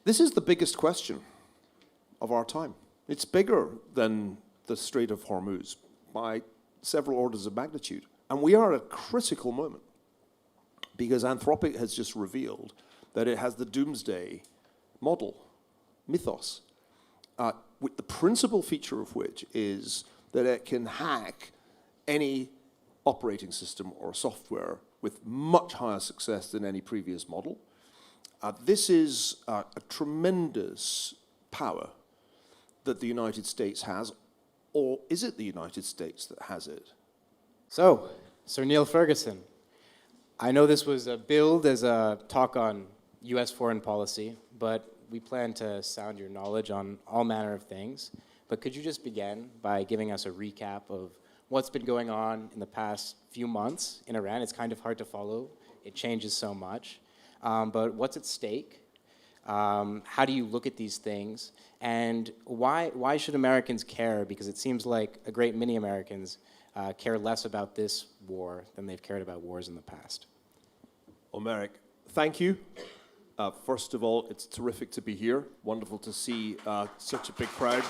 This is the biggest question of our time. It's bigger than the Strait of Hormuz by several orders of magnitude. And we are at a critical moment because Anthropic has just revealed that it has the doomsday model, mythos, with the principal feature of which is that it can hack any operating system or software with much higher success than any previous model. This is a tremendous power that the United States has, or is it the United States that has it? So, Sir Niall Ferguson, I know this was billed as a talk on U.S. foreign policy, but we plan to sound your knowledge on all manner of things. But could you just begin by giving us a recap of what's been going on in the past few months in Iran? It's kind of hard to follow. It changes so much. But what's at stake? How do you look at these things? And why should Americans care? Because it seems like a great many Americans care less about this war than they've cared about wars in the past. Well, Merrick, thank you. First of all, it's terrific to be here. Wonderful to see such a big crowd.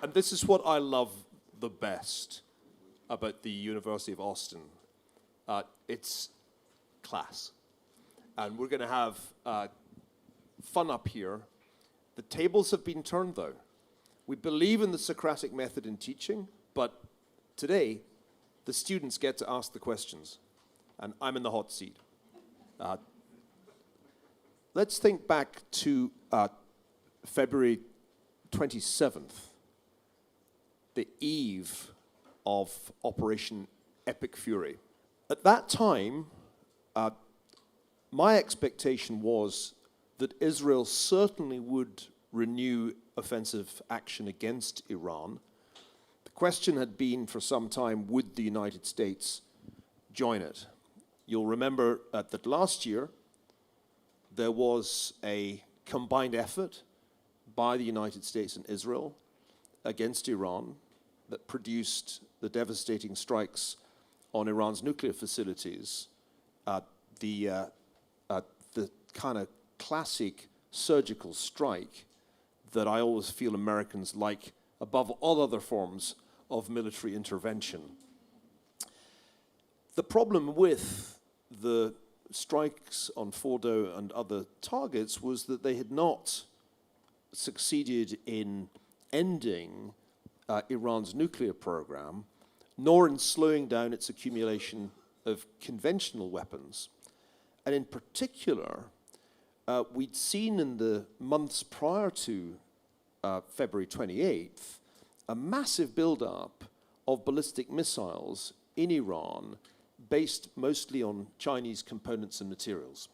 And this is what I love the best about the University of Austin. It's class. And we're going to have fun up here. The tables have been turned, though. We believe in the Socratic method in teaching, but today, the students get to ask the questions, and I'm in the hot seat. Let's think back to February 27th, the eve of Operation Epic Fury. At that time, my expectation was that Israel certainly would renew offensive action against Iran. The question had been for some time, would the United States join it? You'll remember that last year, there was a combined effort by the United States and Israel against Iran that produced the devastating strikes on Iran's nuclear facilities, the kind of classic surgical strike that I always feel Americans like above all other forms of military intervention. The problem with the strikes on Fordo and other targets was that they had not succeeded in ending Iran's nuclear program, nor in slowing down its accumulation of conventional weapons. And in particular, we'd seen in the months prior to February 28th, a massive buildup of ballistic missiles in Iran based mostly on Chinese components and materials.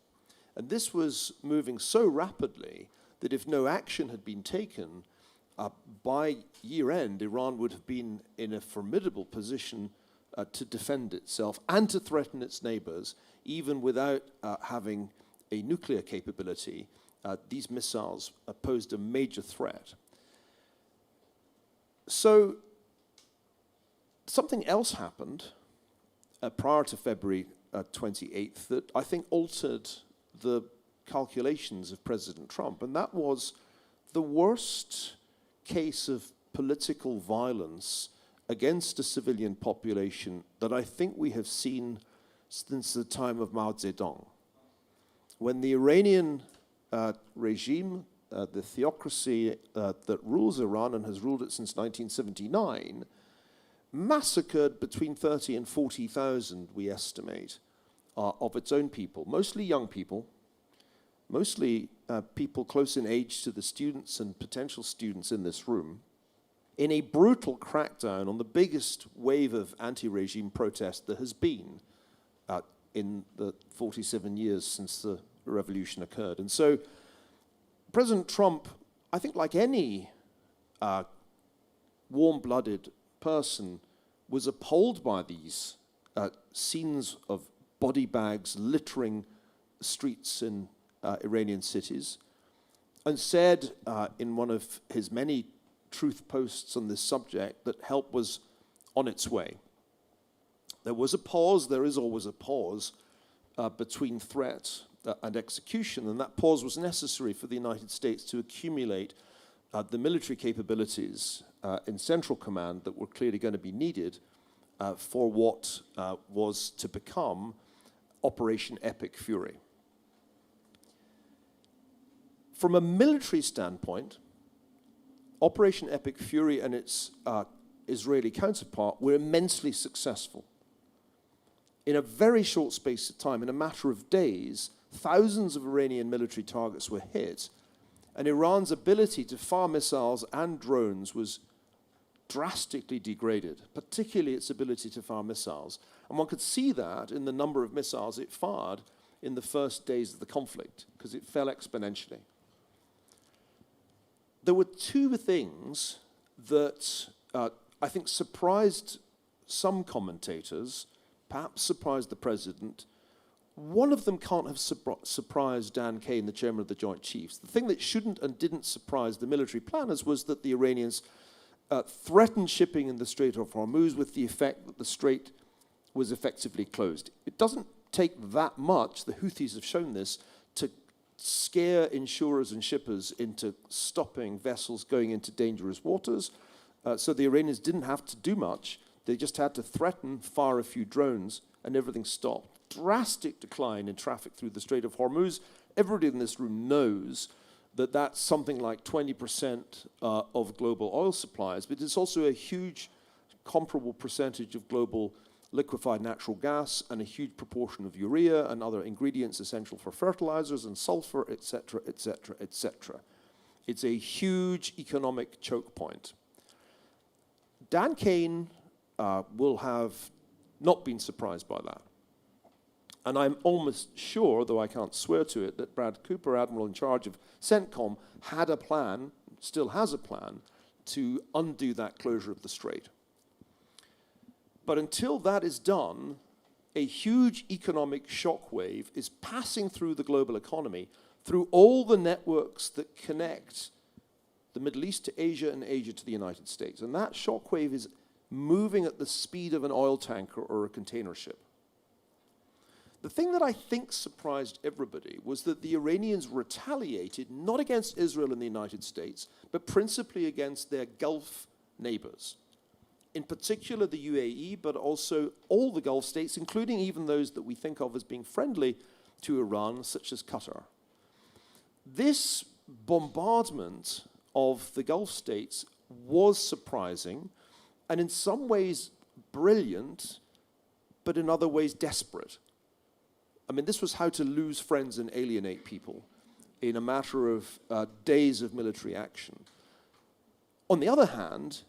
And this was moving so rapidly that if no action had been taken, by year-end, Iran would have been in a formidable position to defend itself and to threaten its neighbors, even without having a nuclear capability. These missiles posed a major threat. So something else happened prior to February 28th that I think altered the calculations of President Trump, and that was the worst case of political violence against a civilian population that I think we have seen since the time of Mao Zedong. When the Iranian regime, the theocracy that rules Iran and has ruled it since 1979, massacred between 30 and 40,000, we estimate, of its own people, mostly young people, mostly people close in age to the students and potential students in this room, in a brutal crackdown on the biggest wave of anti-regime protest there has been in the 47 years since the revolution occurred. And so President Trump, I think like any warm-blooded person, was appalled by these scenes of body bags littering streets in Iranian cities, and said in one of his many truth posts on this subject that help was on its way. There was a pause, there is always a pause, between threat and execution, and that pause was necessary for the United States to accumulate the military capabilities in Central Command that were clearly going to be needed for what was to become Operation Epic Fury. From a military standpoint, Operation Epic Fury and its Israeli counterpart were immensely successful. In a very short space of time, in a matter of days, thousands of Iranian military targets were hit, and Iran's ability to fire missiles and drones was drastically degraded, particularly its ability to fire missiles. And one could see that in the number of missiles it fired in the first days of the conflict, because it fell exponentially. There were two things that I think surprised some commentators, perhaps surprised the president. One of them can't have surprised Dan Kane, the chairman of the Joint Chiefs. The thing that shouldn't and didn't surprise the military planners was that the Iranians threatened shipping in the Strait of Hormuz with the effect that the strait was effectively closed. It doesn't take that much, the Houthis have shown this, to scare insurers and shippers into stopping vessels going into dangerous waters. So the Iranians didn't have to do much. They just had to threaten, fire a few drones, and everything stopped. Drastic decline in traffic through the Strait of Hormuz. Everybody in this room knows that that's something like 20% of global oil supplies, but it's also a huge comparable percentage of global liquefied natural gas and a huge proportion of urea and other ingredients essential for fertilizers and sulfur, et cetera, et cetera, et cetera. It's a huge economic choke point. Dan Kane will have not been surprised by that. And I'm almost sure, though I can't swear to it, that Brad Cooper, Admiral in charge of CENTCOM, had a plan, still has a plan, to undo that closure of the strait. But until that is done, a huge economic shockwave is passing through the global economy, through all the networks that connect the Middle East to Asia and Asia to the United States. And that shockwave is moving at the speed of an oil tanker or a container ship. The thing that I think surprised everybody was that the Iranians retaliated not against Israel and the United States, but principally against their Gulf neighbors. In particular, the UAE, but also all the Gulf states, including even those that we think of as being friendly to Iran, such as Qatar. This bombardment of the Gulf states was surprising and in some ways brilliant, but in other ways desperate. I mean, this was how to lose friends and alienate people in a matter of days of military action. On the other hand,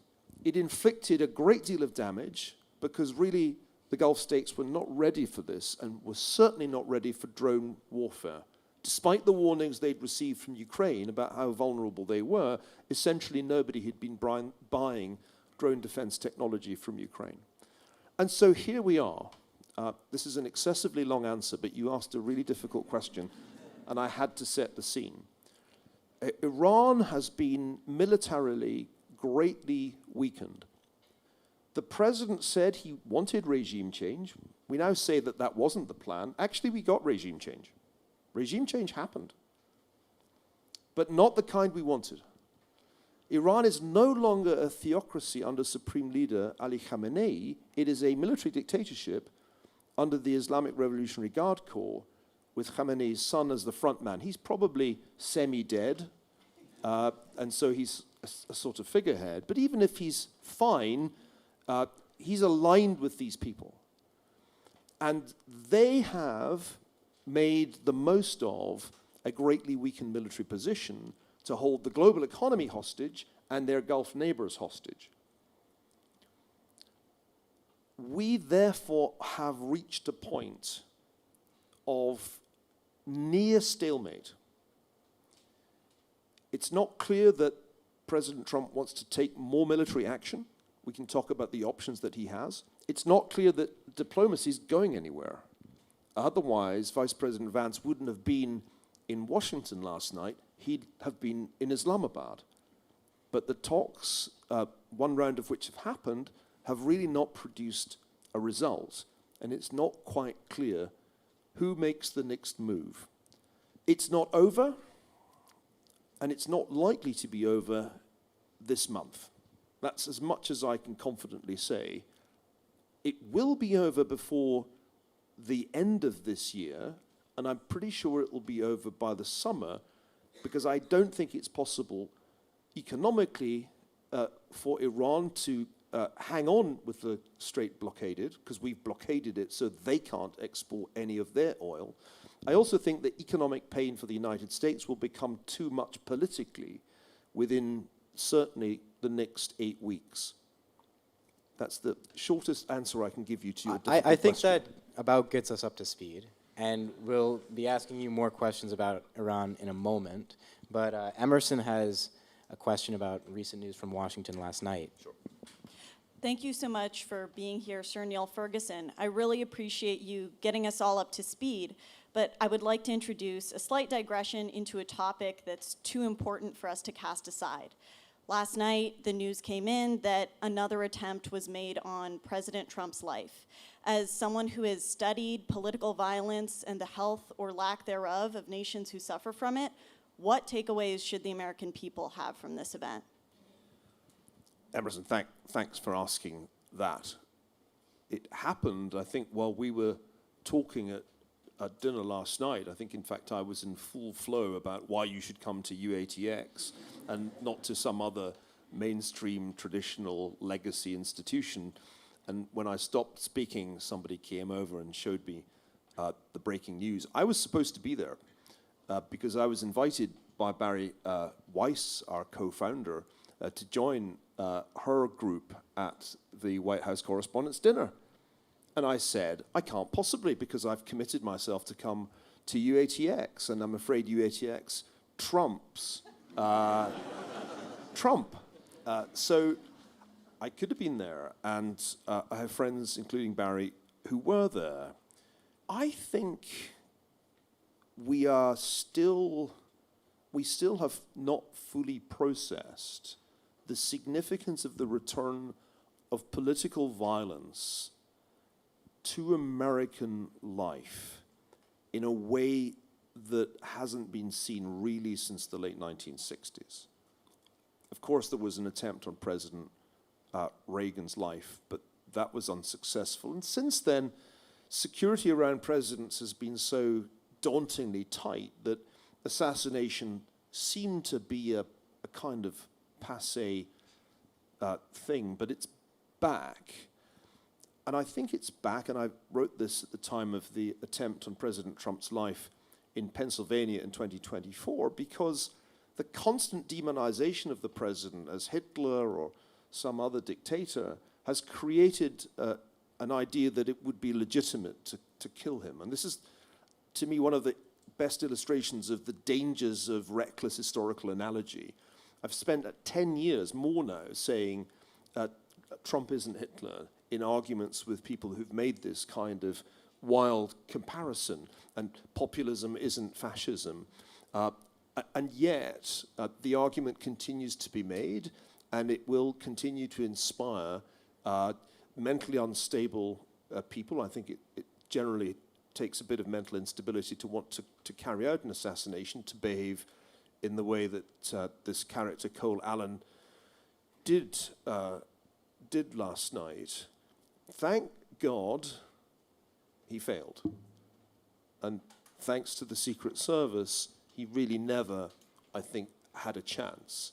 it inflicted a great deal of damage because really the Gulf states were not ready for this and were certainly not ready for drone warfare. Despite the warnings they'd received from Ukraine about how vulnerable they were, essentially nobody had been buying drone defense technology from Ukraine. And so here we are. This is an excessively long answer, but you asked a really difficult question, and I had to set the scene. Iran has been militarily greatly weakened. The president said he wanted regime change. We now say that that wasn't the plan. Actually, we got regime change. Regime change happened, but not the kind we wanted. Iran is no longer a theocracy under Supreme Leader Ali Khamenei. It is a military dictatorship under the Islamic Revolutionary Guard Corps with Khamenei's son as the front man. He's probably semi-dead, and so he's a sort of figurehead. But even if he's fine, he's aligned with these people. And they have made the most of a greatly weakened military position to hold the global economy hostage and their Gulf neighbors hostage. We therefore have reached a point of near stalemate. It's not clear that President Trump wants to take more military action. We can talk about the options that he has. It's not clear that diplomacy is going anywhere. Otherwise, Vice President Vance wouldn't have been in Washington last night. He'd have been in Islamabad. But the talks, one round of which have happened, have really not produced a result. And it's not quite clear who makes the next move. It's not over, and it's not likely to be over this month. That's as much as I can confidently say. It will be over before the end of this year, and I'm pretty sure it will be over by the summer, because I don't think it's possible economically for Iran to hang on with the Strait blockaded, because we've blockaded it so they can't export any of their oil. I also think that economic pain for the United States will become too much politically within certainly the next 8 weeks. That's the shortest answer I can give you to your difficult I think question. that about gets us up to speed, and we'll be asking you more questions about Iran in a moment. But Emerson has a question about recent news from Washington last night. Sure. Thank you so much for being here, Sir Niall Ferguson. I really appreciate you getting us all up to speed, but I would like to introduce a slight digression into a topic that's too important for us to cast aside. Last night, the news came in that another attempt was made on President Trump's life. As someone who has studied political violence and the health or lack thereof of nations who suffer from it, what takeaways should the American people have from this event? Emerson, thanks for asking that. It happened, I think, while we were talking at dinner last night. I think, in fact, I was in full flow about why you should come to UATX and not to some other mainstream traditional legacy institution. And when I stopped speaking, somebody came over and showed me the breaking news. I was supposed to be there because I was invited by Barry Weiss, our co-founder, to join her group at the White House Correspondents' Dinner. And I said, I can't possibly, because I've committed myself to come to UATX, and I'm afraid UATX trumps Trump. So I could have been there, and I have friends, including Barry, who were there. I think we still have not fully processed the significance of the return of political violence to American life in a way that hasn't been seen really since the late 1960s. Of course, there was an attempt on President Reagan's life, but that was unsuccessful. And since then, security around presidents has been so dauntingly tight that assassination seemed to be a kind of passé thing, but it's back. And I think it's back, and I wrote this at the time of the attempt on President Trump's life in Pennsylvania in 2024, because the constant demonization of the president as Hitler or some other dictator has created an idea that it would be legitimate to kill him. And this is, to me, one of the best illustrations of the dangers of reckless historical analogy. I've spent 10 years more now saying Trump isn't Hitler in arguments with people who've made this kind of wild comparison, and populism isn't fascism. And yet, the argument continues to be made, and it will continue to inspire mentally unstable people. I think it generally takes a bit of mental instability to want to carry out an assassination, to behave in the way that this character, Cole Allen, did last night. Thank God he failed. And thanks to the Secret Service, he really never, I think, had a chance.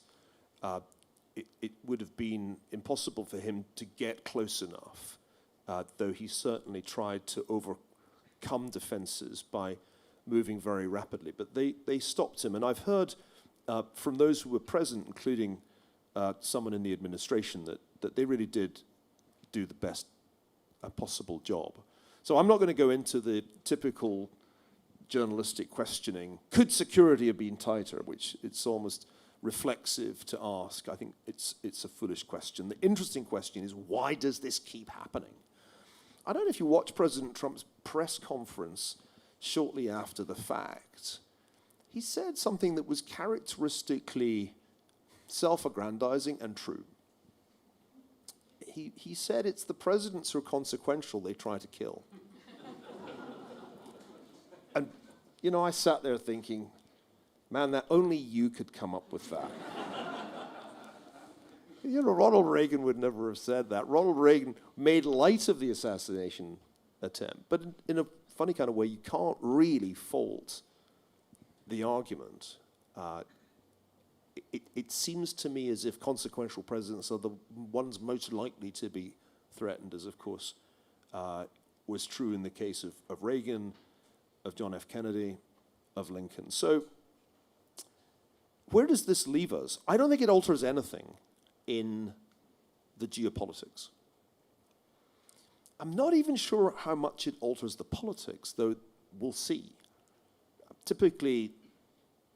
It would have been impossible for him to get close enough, though he certainly tried to overcome defenses by moving very rapidly. But they stopped him. And I've heard from those who were present, including someone in the administration, that they really did do the best possible job. So I'm not going to go into the typical journalistic questioning. Could security have been tighter? Which it's almost reflexive to ask. I think it's a foolish question. The interesting question is, why does this keep happening? I don't know if you watched President Trump's press conference shortly after the fact. He said something that was characteristically self-aggrandizing and true. He said it's the presidents who are consequential they try to kill. You know, I sat there thinking, man, that only you could come up with that. You know, Ronald Reagan would never have said that. Ronald Reagan made light of the assassination attempt, but in a funny kind of way, you can't really fault the argument. It seems to me as if consequential presidents are the ones most likely to be threatened, as of course was true in the case of Reagan, of John F. Kennedy, of Lincoln. So where does this leave us? I don't think it alters anything in the geopolitics. I'm not even sure how much it alters the politics, though we'll see. Typically,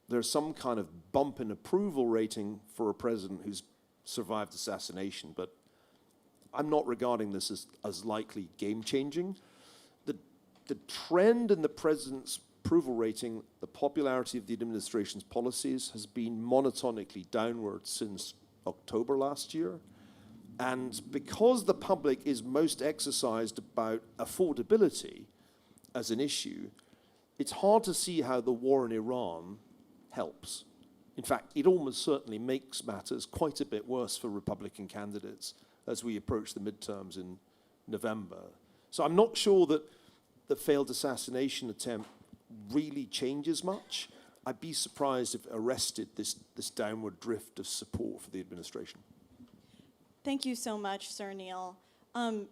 there's some kind of bump in approval rating for a president who's survived assassination, but I'm not regarding this as likely game-changing. The trend in the president's approval rating, the popularity of the administration's policies has been monotonically downward since October last year. And because the public is most exercised about affordability as an issue, it's hard to see how the war in Iran helps. In fact, it almost certainly makes matters quite a bit worse for Republican candidates as we approach the midterms in November. So I'm not sure that the failed assassination attempt really changes much. I'd be surprised if it arrested this downward drift of support for the administration. Thank you so much, Sir Neil.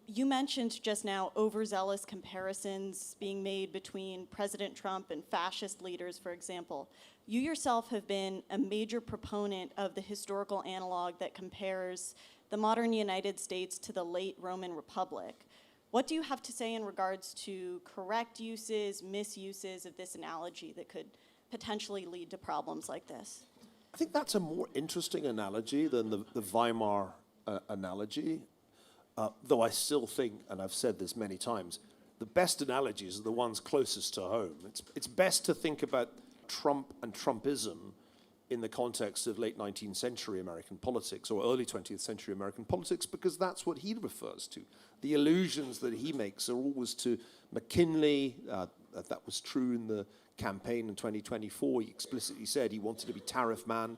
You mentioned just now overzealous comparisons being made between President Trump and fascist leaders, for example. You yourself have been a major proponent of the historical analog that compares the modern United States to the late Roman Republic. What do you have to say in regards to correct uses, misuses of this analogy that could potentially lead to problems like this? I think that's a more interesting analogy than the Weimar analogy, though I still think, and I've said this many times, the best analogies are the ones closest to home. It's best to think about Trump and Trumpism in the context of late 19th century American politics or early 20th century American politics, because that's what he refers to. The allusions that he makes are always to McKinley. That was true in the campaign in 2024. He explicitly said he wanted to be tariff man.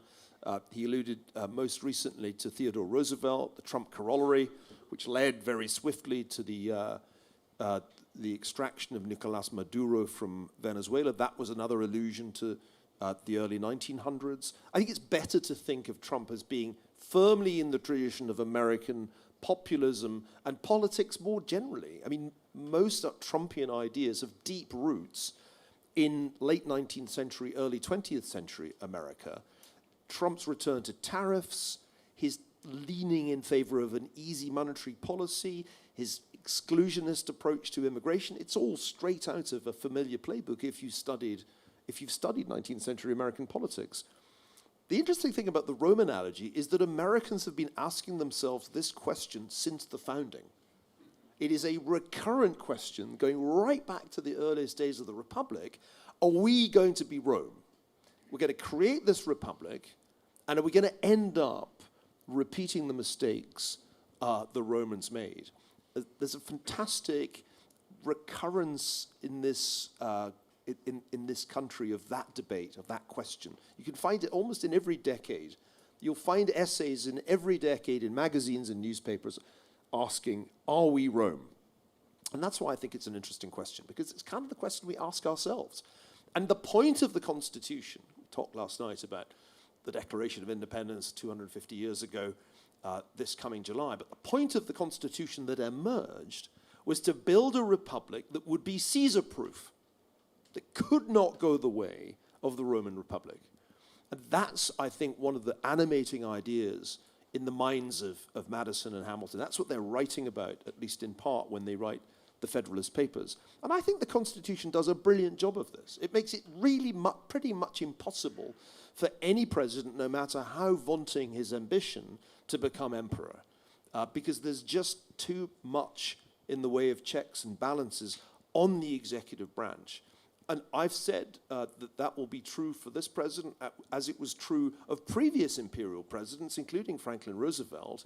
He alluded most recently to Theodore Roosevelt, the Trump corollary, which led very swiftly to the extraction of Nicolas Maduro from Venezuela. That was another allusion to the early 1900s. I think it's better to think of Trump as being firmly in the tradition of American populism and politics more generally. I mean, most Trumpian ideas have deep roots in late 19th century, early 20th century America. Trump's return to tariffs, his leaning in favor of an easy monetary policy, his exclusionist approach to immigration, it's all straight out of a familiar playbook if you've studied 19th century American politics. The interesting thing about the Rome analogy is that Americans have been asking themselves this question since the founding. It is a recurrent question going right back to the earliest days of the Republic. Are we going to be Rome? We're going to create this republic, and are we going to end up repeating the mistakes the Romans made? There's a fantastic recurrence in this in this country of that debate, of that question. You can find it almost in every decade. You'll find essays in every decade in magazines and newspapers asking, are we Rome? And that's why I think it's an interesting question, because it's kind of the question we ask ourselves. And the point of the Constitution, we talked last night about the Declaration of Independence 250 years ago, this coming July, but the point of the Constitution that emerged was to build a republic that would be Caesar-proof, that could not go the way of the Roman Republic. And that's, I think, one of the animating ideas in the minds of Madison and Hamilton. That's what they're writing about, at least in part, when they write the Federalist Papers. And I think the Constitution does a brilliant job of this. It makes it really pretty much impossible for any president, no matter how vaunting his ambition, to become emperor, because there's just too much in the way of checks and balances on the executive branch. And I've said that will be true for this president, as it was true of previous imperial presidents, including Franklin Roosevelt.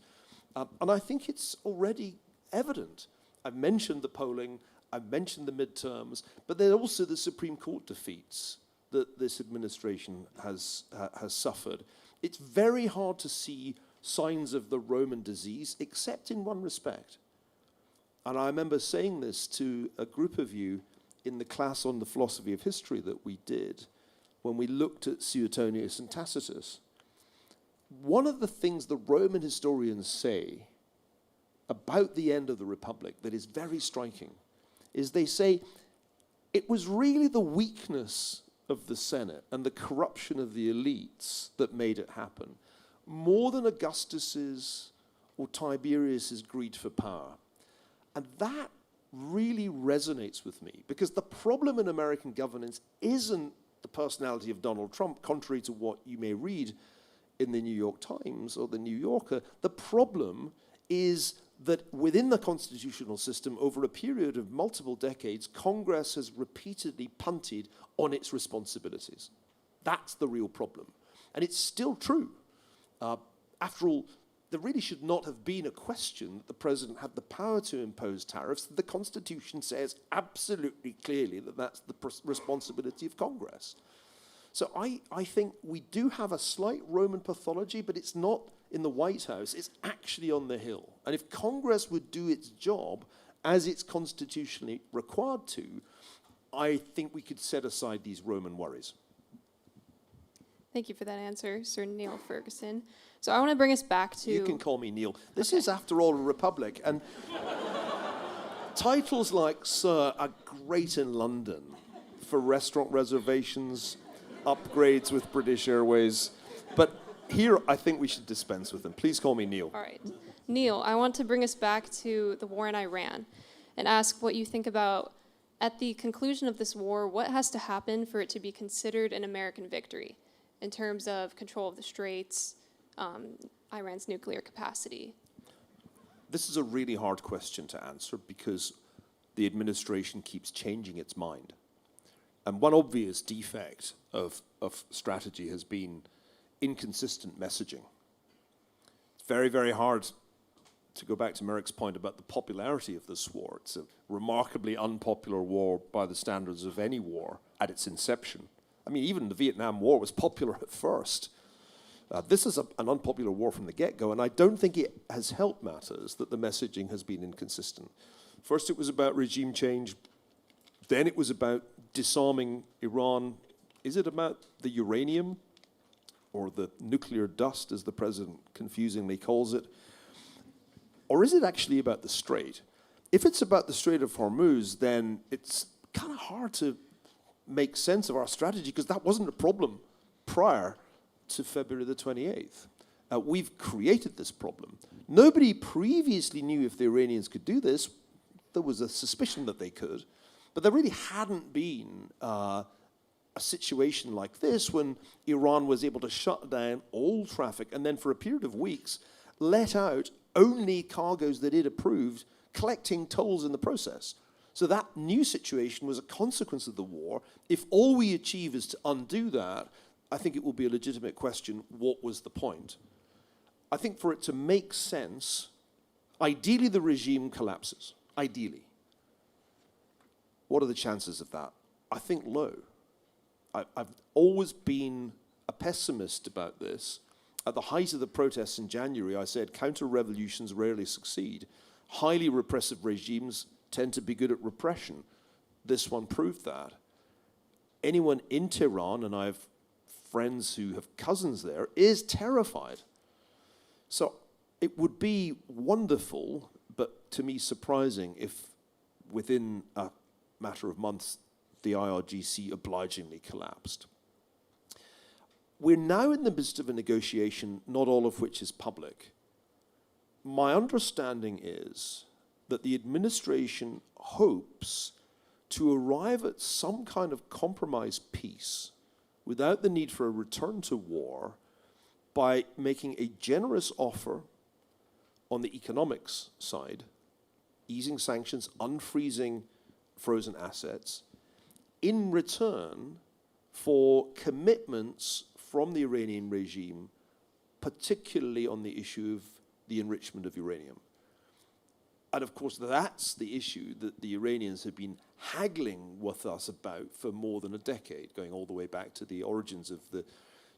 And I think it's already evident. I've mentioned the polling. I mentioned the midterms, but then also the Supreme Court defeats that this administration has suffered. It's very hard to see signs of the Roman disease, except in one respect. And I remember saying this to a group of you in the class on the philosophy of history that we did when we looked at Suetonius and Tacitus. One of the things the Roman historians say about the end of the Republic that is very striking is they say it was really the weakness of the Senate and the corruption of the elites that made it happen, more than Augustus's or Tiberius's greed for power. And that really resonates with me, because the problem in American governance isn't the personality of Donald Trump, contrary to what you may read in the New York Times or the New Yorker. The problem is that within the constitutional system, over a period of multiple decades, Congress has repeatedly punted on its responsibilities. That's the real problem. And it's still true. After all, there really should not have been a question that the president had the power to impose tariffs. The Constitution says absolutely clearly that that's the responsibility of Congress. So I think we do have a slight Roman pathology, but it's not in the White House, it's actually on the Hill. And if Congress would do its job as it's constitutionally required to, I think we could set aside these Roman worries. Thank you for that answer, Sir Niall Ferguson. So I want to bring us back to... You can call me Neil. This is, after all, a republic. And titles like Sir are great in London for restaurant reservations, upgrades with British Airways. But here, I think we should dispense with them. Please call me Neil. All right. Neil, I want to bring us back to the war in Iran and ask what you think about, at the conclusion of this war, what has to happen for it to be considered an American victory in terms of control of the Straits, Iran's nuclear capacity? This is a really hard question to answer because the administration keeps changing its mind. And one obvious defect of strategy has been inconsistent messaging. It's very, very hard to go back to Merrick's point about the popularity of this war. It's a remarkably unpopular war by the standards of any war at its inception. I mean, even the Vietnam War was popular at first. This is an unpopular war from the get-go, and I don't think it has helped matters that the messaging has been inconsistent. First, it was about regime change. Then it was about disarming Iran. Is it about the uranium or the nuclear dust, as the president confusingly calls it? Or is it actually about the Strait? If it's about the Strait of Hormuz, then it's kind of hard to make sense of our strategy, because that wasn't a problem prior to February the 28th. We've created this problem. Nobody previously knew if the Iranians could do this. There was a suspicion that they could, but there really hadn't been a situation like this when Iran was able to shut down all traffic and then for a period of weeks let out only cargoes that it approved, collecting tolls in the process. So that new situation was a consequence of the war. If all we achieve is to undo that, I think it will be a legitimate question, what was the point? I think for it to make sense, ideally the regime collapses. Ideally. What are the chances of that? I think low. I've always been a pessimist about this. At the height of the protests in January, I said counter-revolutions rarely succeed. Highly repressive regimes tend to be good at repression. This one proved that. Anyone in Tehran, and I have friends who have cousins there, is terrified. So it would be wonderful, but to me surprising, if within a matter of months the IRGC obligingly collapsed. We're now in the midst of a negotiation, not all of which is public. My understanding is that the administration hopes to arrive at some kind of compromise peace without the need for a return to war by making a generous offer on the economics side, easing sanctions, unfreezing frozen assets, in return for commitments from the Iranian regime, particularly on the issue of the enrichment of uranium. And of course, that's the issue that the Iranians have been haggling with us about for more than a decade, going all the way back to the origins of the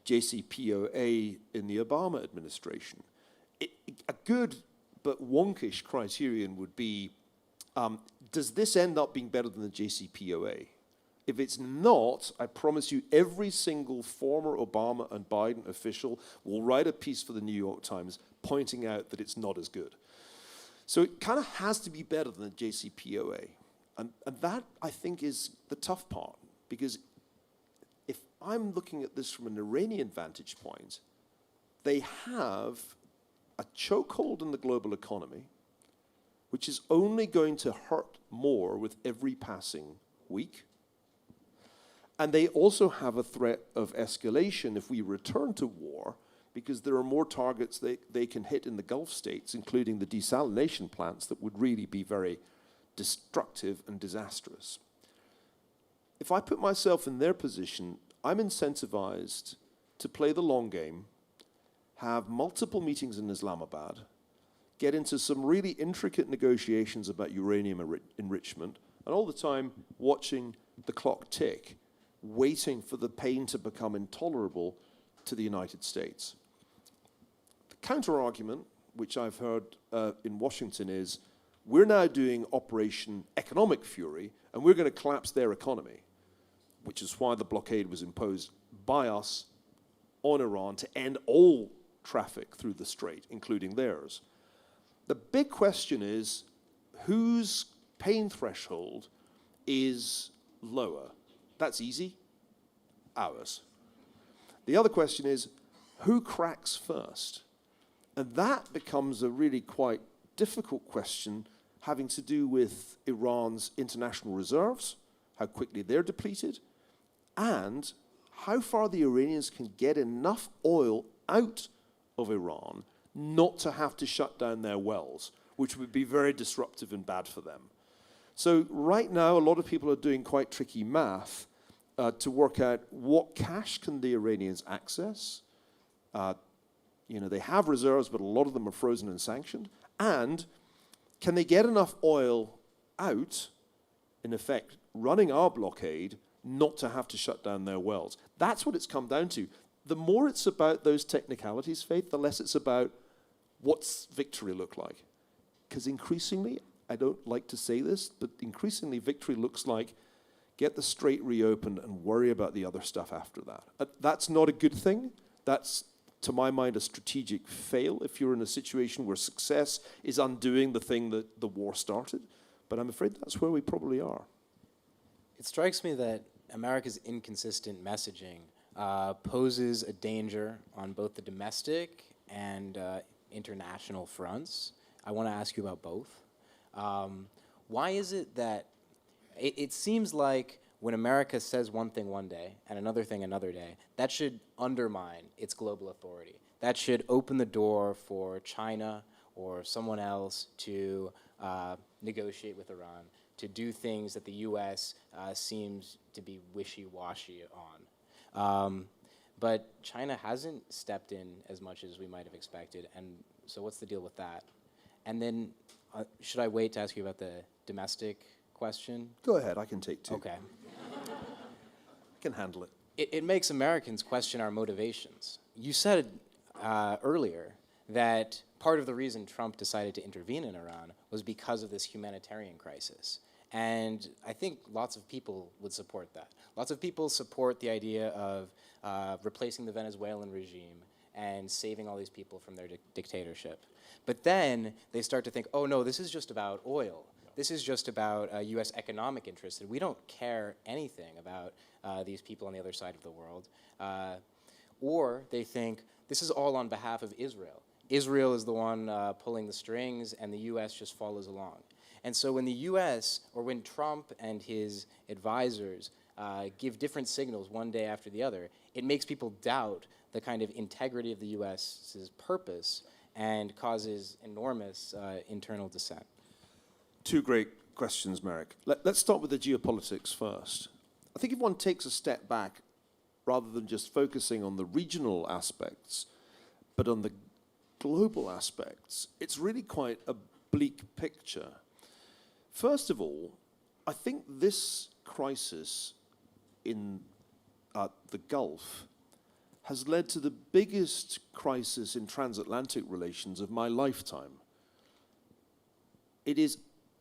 JCPOA in the Obama administration. A good but wonkish criterion would be, does this end up being better than the JCPOA? If it's not, I promise you, every single former Obama and Biden official will write a piece for the New York Times pointing out that it's not as good. So it kind of has to be better than the JCPOA. And that, I think, is the tough part. Because if I'm looking at this from an Iranian vantage point, they have a chokehold in the global economy, which is only going to hurt more with every passing week. And they also have a threat of escalation if we return to war, because there are more targets they can hit in the Gulf states, including the desalination plants, that would really be very destructive and disastrous. If I put myself in their position, I'm incentivized to play the long game, have multiple meetings in Islamabad, get into some really intricate negotiations about uranium enrichment, and all the time watching the clock tick, waiting for the pain to become intolerable to the United States. The counter-argument, which I've heard in Washington, is we're now doing Operation Economic Fury, and we're going to collapse their economy, which is why the blockade was imposed by us on Iran to end all traffic through the strait, including theirs. The big question is, whose pain threshold is lower? That's easy. Ours. The other question is, who cracks first? And that becomes a really quite difficult question, having to do with Iran's international reserves, how quickly they're depleted, and how far the Iranians can get enough oil out of Iran not to have to shut down their wells, which would be very disruptive and bad for them. So right now, a lot of people are doing quite tricky math to work out what cash can the Iranians access. They have reserves, but a lot of them are frozen and sanctioned. And can they get enough oil out, in effect, running our blockade, not to have to shut down their wells? That's what it's come down to. The more it's about those technicalities, Faith, the less it's about what's victory look like. Because increasingly, I don't like to say this, but increasingly victory looks like get the strait reopened and worry about the other stuff after that. That's not a good thing. That's, to my mind, a strategic fail if you're in a situation where success is undoing the thing that the war started. But I'm afraid that's where we probably are. It strikes me that America's inconsistent messaging poses a danger on both the domestic and international fronts. I want to ask you about both. Why is it that it seems like when America says one thing one day and another thing another day, that should undermine its global authority? That should open the door for China or someone else to negotiate with Iran, to do things that the U.S. Seems to be wishy-washy on. But China hasn't stepped in as much as we might have expected, and so what's the deal with that? And then, should I wait to ask you about the domestic question? Go ahead, I can take two. Okay. I can handle it. It makes Americans question our motivations. You said earlier that part of the reason Trump decided to intervene in Iran was because of this humanitarian crisis. And I think lots of people would support that. Lots of people support the idea of replacing the Venezuelan regime and saving all these people from their dictatorship. But then they start to think, oh no, this is just about oil. This is just about U.S. economic interests, and we don't care anything about these people on the other side of the world. Or they think, this is all on behalf of Israel. Israel is the one pulling the strings, and the U.S. just follows along. And so when the U.S., or when Trump and his advisors give different signals one day after the other, it makes people doubt the kind of integrity of the U.S.'s purpose and causes enormous internal dissent. Two great questions, Merrick. Let's start with the geopolitics first. I think if one takes a step back, rather than just focusing on the regional aspects, but on the global aspects, it's really quite a bleak picture. First of all, I think this crisis in the Gulf has led to the biggest crisis in transatlantic relations of my lifetime. It is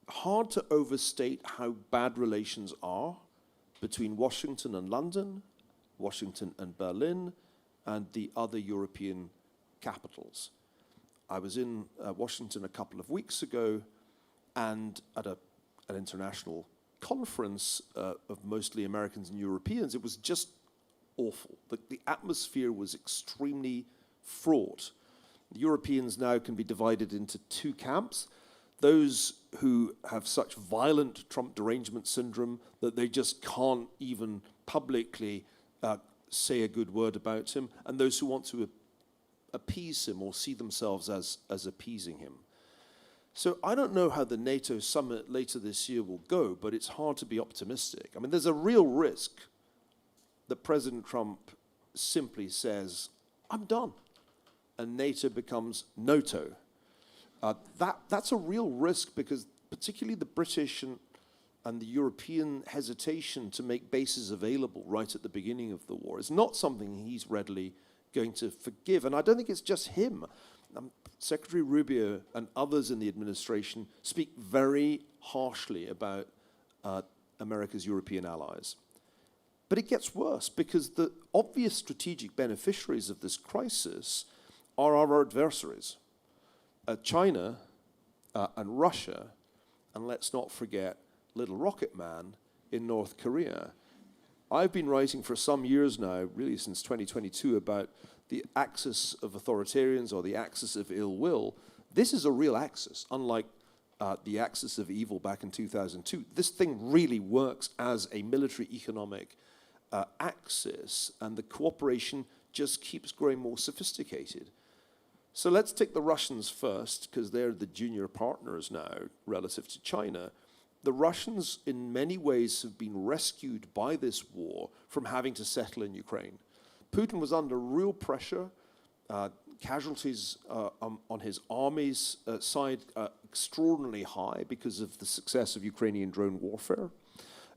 hard to overstate how bad relations are between Washington and London, Washington and Berlin, and the other European capitals. I was in Washington a couple of weeks ago, and at an international conference of mostly Americans and Europeans, it was just awful. The atmosphere was extremely fraught. The Europeans now can be divided into two camps. Those who have such violent Trump derangement syndrome that they just can't even publicly say a good word about him, and those who want to appease him or see themselves as appeasing him. So I don't know how the NATO summit later this year will go, but it's hard to be optimistic. I mean, there's a real risk that President Trump simply says, I'm done, and NATO becomes NATO. That's a real risk, because particularly the British and the European hesitation to make bases available right at the beginning of the war is not something he's readily going to forgive. And I don't think it's just him. Secretary Rubio and others in the administration speak very harshly about America's European allies. But it gets worse, because the obvious strategic beneficiaries of this crisis are our adversaries. China and Russia, and let's not forget Little Rocket Man in North Korea. I've been writing for some years now, really since 2022, about the axis of authoritarians or the axis of ill will. This is a real axis, unlike the axis of evil back in 2002. This thing really works as a military economic axis, and the cooperation just keeps growing more sophisticated. So let's take the Russians first, because they're the junior partners now relative to China. The Russians, in many ways, have been rescued by this war from having to settle in Ukraine. Putin was under real pressure. Casualties on his army's side extraordinarily high because of the success of Ukrainian drone warfare.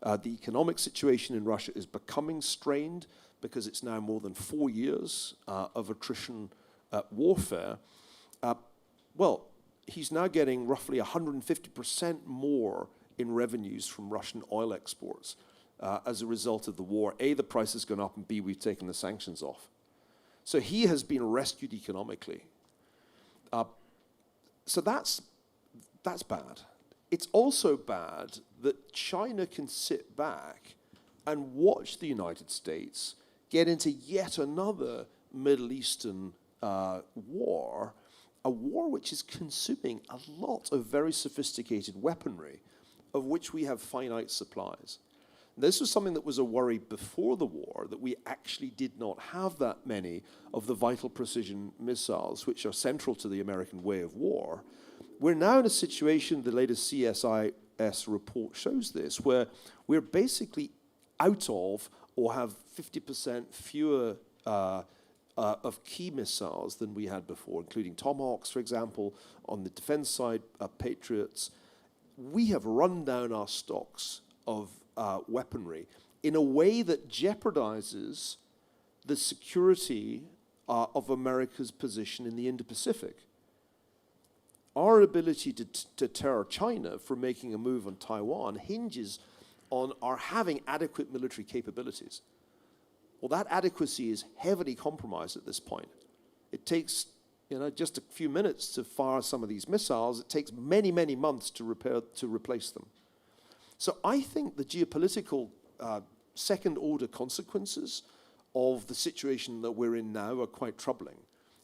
The economic situation in Russia is becoming strained because it's now more than 4 years of attrition warfare. Well, he's now getting roughly 150% more in revenues from Russian oil exports as a result of the war. A, the price has gone up, and B, we've taken the sanctions off. So he has been rescued economically. So that's bad. It's also bad that China can sit back and watch the United States get into yet another Middle Eastern war, a war which is consuming a lot of very sophisticated weaponry, of which we have finite supplies. This was something that was a worry before the war, that we actually did not have that many of the vital precision missiles, which are central to the American way of war. We're now in a situation, the latest CSIS report shows this, where we're basically out of, or have 50% fewer of key missiles than we had before, including Tomahawks, for example, on the defense side, Patriots. We have run down our stocks of weaponry in a way that jeopardizes the security of America's position in the Indo-Pacific. Our ability to deter China from making a move on Taiwan hinges on our having adequate military capabilities. Well, that adequacy is heavily compromised at this point. It takes, just a few minutes to fire some of these missiles. It takes many, many months to replace them. So I think the geopolitical second-order consequences of the situation that we're in now are quite troubling.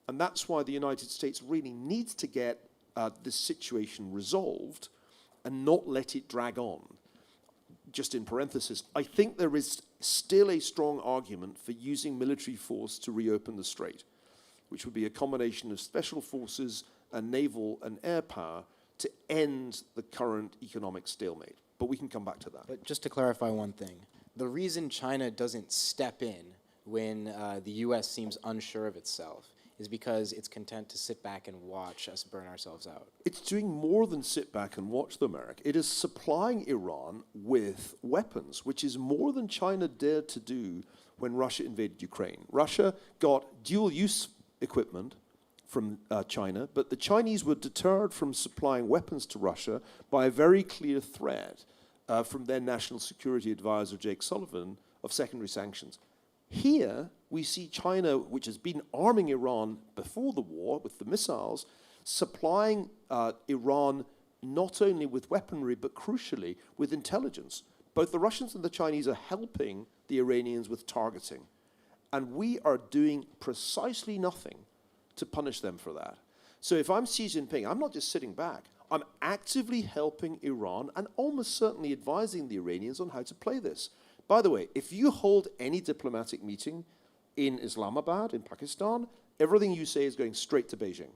And that's why the United States really needs to get this situation resolved and not let it drag on. Just in parenthesis, I think there is still a strong argument for using military force to reopen the strait, which would be a combination of special forces and naval and air power to end the current economic stalemate. But we can come back to that. But just to clarify one thing, the reason China doesn't step in when the U.S. seems unsure of itself is because it's content to sit back and watch us burn ourselves out? It's doing more than sit back and watch them, Merrick. It is supplying Iran with weapons, which is more than China dared to do when Russia invaded Ukraine. Russia got dual-use equipment from China, but the Chinese were deterred from supplying weapons to Russia by a very clear threat from their National Security Advisor, Jake Sullivan, of secondary sanctions. Here, we see China, which has been arming Iran before the war with the missiles, supplying Iran not only with weaponry, but crucially with intelligence. Both the Russians and the Chinese are helping the Iranians with targeting. And we are doing precisely nothing to punish them for that. So if I'm Xi Jinping, I'm not just sitting back. I'm actively helping Iran and almost certainly advising the Iranians on how to play this. By the way, if you hold any diplomatic meeting in Islamabad, in Pakistan, everything you say is going straight to Beijing.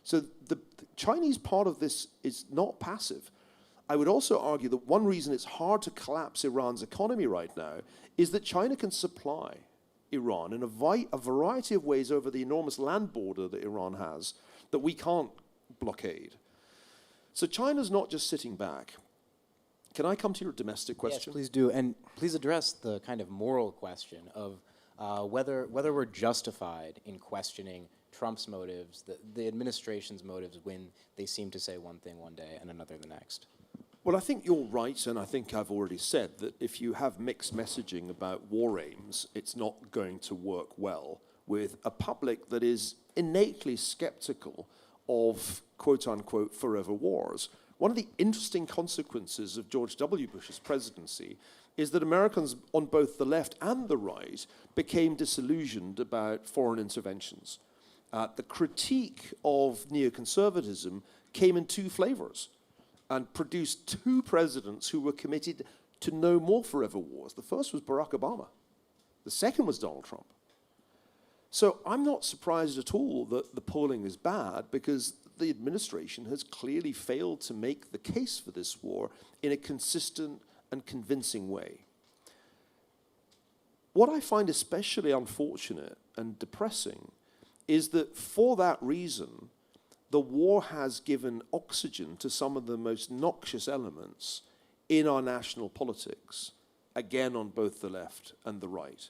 So the Chinese part of this is not passive. I would also argue that one reason it's hard to collapse Iran's economy right now is that China can supply Iran in a variety of ways over the enormous land border that Iran has that we can't blockade. So China's not just sitting back. Can I come to your domestic question? Yes, please do. And please address the kind of moral question of whether we're justified in questioning Trump's motives, the administration's motives, when they seem to say one thing one day and another the next. Well, I think you're right, and I think I've already said that if you have mixed messaging about war aims, it's not going to work well with a public that is innately skeptical of quote-unquote forever wars. One of the interesting consequences of George W. Bush's presidency is that Americans on both the left and the right became disillusioned about foreign interventions. The critique of neoconservatism came in two flavors and produced two presidents who were committed to no more forever wars. The first was Barack Obama. The second was Donald Trump. So I'm not surprised at all that the polling is bad, because the administration has clearly failed to make the case for this war in a consistent and convincing way. What I find especially unfortunate and depressing is that for that reason, the war has given oxygen to some of the most noxious elements in our national politics, again on both the left and the right.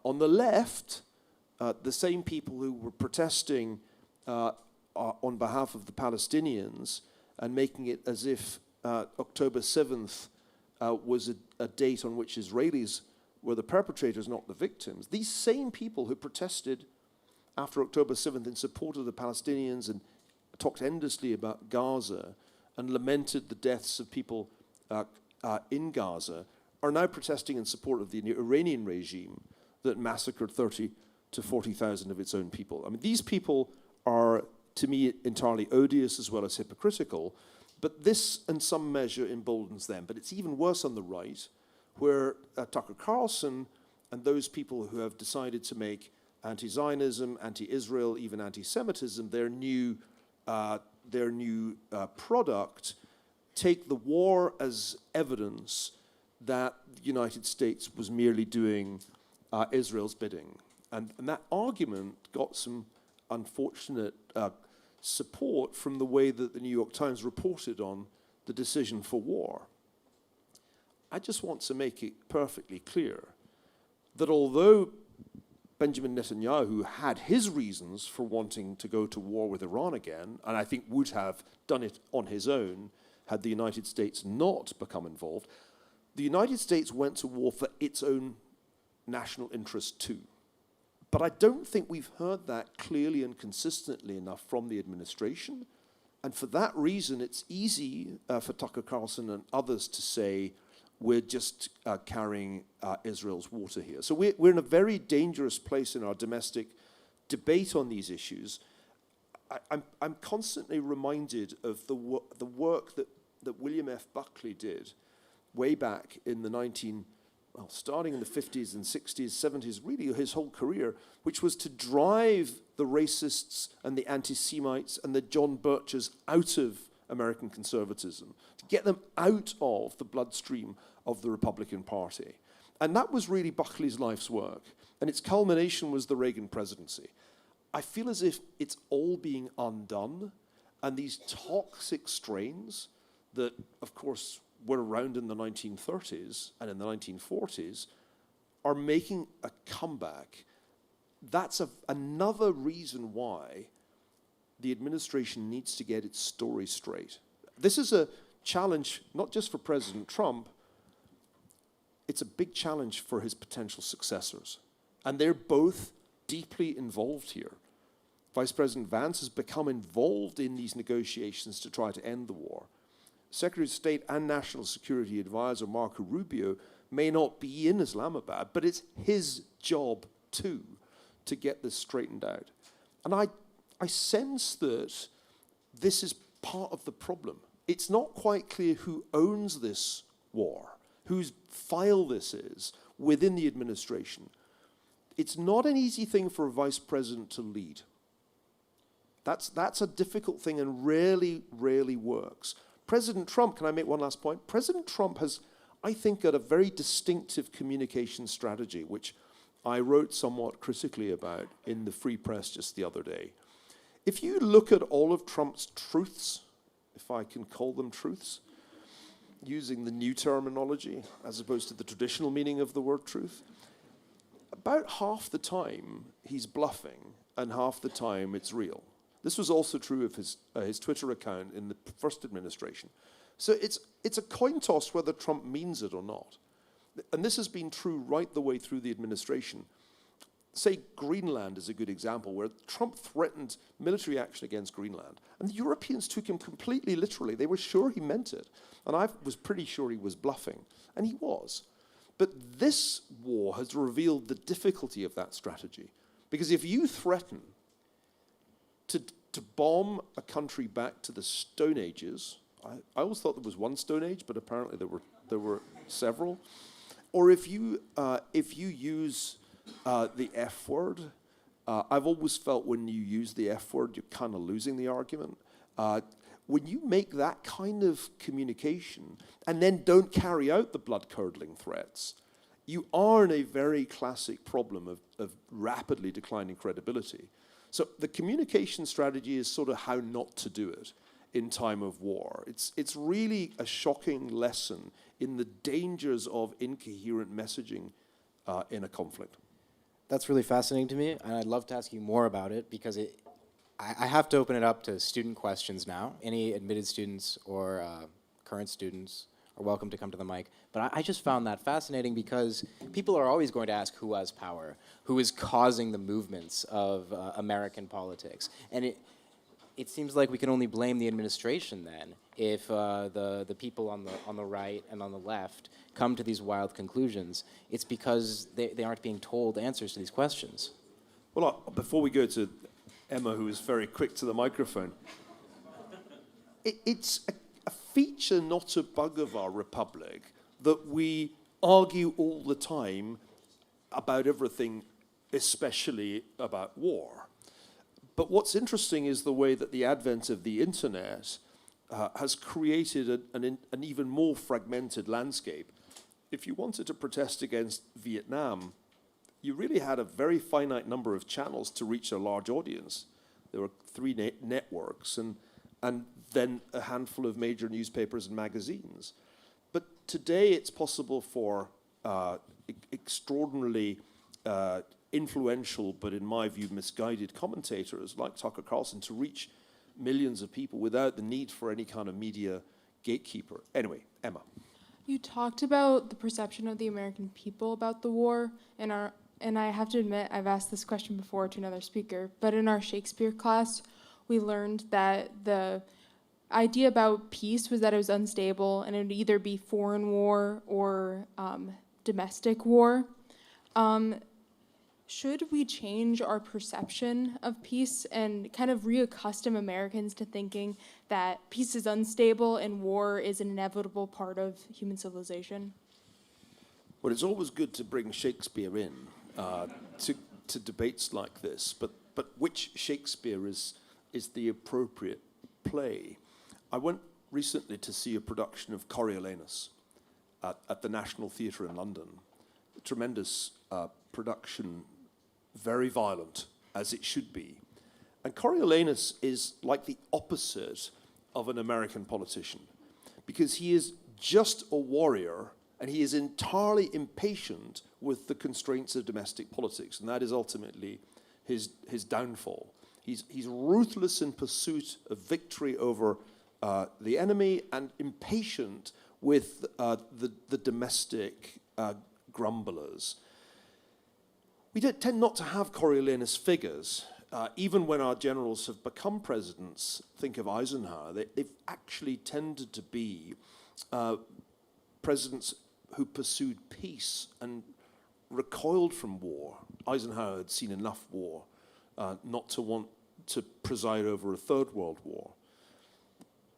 On the left, the same people who were protesting on behalf of the Palestinians and making it as if October 7th was a date on which Israelis were the perpetrators, not the victims. These same people who protested after October 7th in support of the Palestinians and talked endlessly about Gaza and lamented the deaths of people in Gaza are now protesting in support of the Iranian regime that massacred 30 to 40,000 of its own people. I mean, these people are, to me, entirely odious as well as hypocritical, but this in some measure emboldens them. But it's even worse on the right, where Tucker Carlson and those people who have decided to make anti-Zionism, anti-Israel, even anti-Semitism their new product, take the war as evidence that the United States was merely doing Israel's bidding. And that argument got some unfortunate support from the way that the New York Times reported on the decision for war. I just want to make it perfectly clear that although Benjamin Netanyahu had his reasons for wanting to go to war with Iran again, and I think would have done it on his own had the United States not become involved, the United States went to war for its own national interest too. But I don't think we've heard that clearly and consistently enough from the administration. And for that reason, it's easy for Tucker Carlson and others to say, we're just carrying Israel's water here. So we're in a very dangerous place in our domestic debate on these issues. I'm constantly reminded of the work that William F. Buckley did way back in the starting in the 50s and 60s, 70s, really his whole career, which was to drive the racists and the anti-Semites and the John Birches out of American conservatism, to get them out of the bloodstream of the Republican Party. And that was really Buckley's life's work. And its culmination was the Reagan presidency. I feel as if it's all being undone, and these toxic strains that, of course, were around in the 1930s and in the 1940s are making a comeback. That's another reason why the administration needs to get its story straight. This is a challenge not just for President Trump, it's a big challenge for his potential successors. And they're both deeply involved here. Vice President Vance has become involved in these negotiations to try to end the war. Secretary of State and National Security Advisor Marco Rubio may not be in Islamabad, but it's his job too to get this straightened out. And I sense that this is part of the problem. It's not quite clear who owns this war, whose file this is within the administration. It's not an easy thing for a vice president to lead. That's a difficult thing and rarely works. President Trump, can I make one last point? President Trump has, I think, got a very distinctive communication strategy, which I wrote somewhat critically about in the Free Press just the other day. If you look at all of Trump's truths, if I can call them truths, using the new terminology as opposed to the traditional meaning of the word truth, about half the time he's bluffing and half the time it's real. This was also true of his Twitter account in the first administration. So it's a coin toss whether Trump means it or not. And this has been true right the way through the administration. Say Greenland is a good example, where Trump threatened military action against Greenland. And the Europeans took him completely literally. They were sure he meant it. And I was pretty sure he was bluffing. And he was. But this war has revealed the difficulty of that strategy. Because if you threaten to bomb a country back to the Stone Ages, I always thought there was one Stone Age, but apparently there were several. Or if you use the F word, I've always felt when you use the F word, you're kind of losing the argument. When you make that kind of communication and then don't carry out the blood-curdling threats, you are in a very classic problem of rapidly declining credibility. So the communication strategy is sort of how not to do it in time of war. It's really a shocking lesson in the dangers of incoherent messaging in a conflict. That's really fascinating to me, and I'd love to ask you more about it because I have to open it up to student questions now. Any admitted students or current students are welcome to come to the mic. But I just found that fascinating because people are always going to ask who has power, who is causing the movements of American politics. And it seems like we can only blame the administration then if the people on the right and on the left come to these wild conclusions. It's because they aren't being told answers to these questions. Well, before we go to Emma, who is very quick to the microphone, it's a feature, not a bug of our republic, that we argue all the time about everything, especially about war. But what's interesting is the way that the advent of the internet has created an even more fragmented landscape. If you wanted to protest against Vietnam, you really had a very finite number of channels to reach a large audience. There were 3 networks and then a handful of major newspapers and magazines. But today it's possible for extraordinarily influential, but in my view, misguided commentators like Tucker Carlson to reach millions of people without the need for any kind of media gatekeeper. Anyway, Emma. You talked about the perception of the American people about the war, and I have to admit, I've asked this question before to another speaker, but in our Shakespeare class, we learned that the idea about peace was that it was unstable, and it would either be foreign war or domestic war. Should we change our perception of peace and kind of reaccustom Americans to thinking that peace is unstable and war is an inevitable part of human civilization? Well, it's always good to bring Shakespeare in to debates like this, but which Shakespeare is the appropriate play? I went recently to see a production of Coriolanus at the National Theatre in London. A tremendous production, very violent, as it should be. And Coriolanus is like the opposite of an American politician, because he is just a warrior and he is entirely impatient with the constraints of domestic politics, and that is ultimately his downfall. He's ruthless in pursuit of victory over the enemy and impatient with the domestic grumblers. We tend not to have Coriolanus figures. Even when our generals have become presidents, think of Eisenhower, they've actually tended to be presidents who pursued peace and recoiled from war. Eisenhower had seen enough war not to want to preside over a third world war.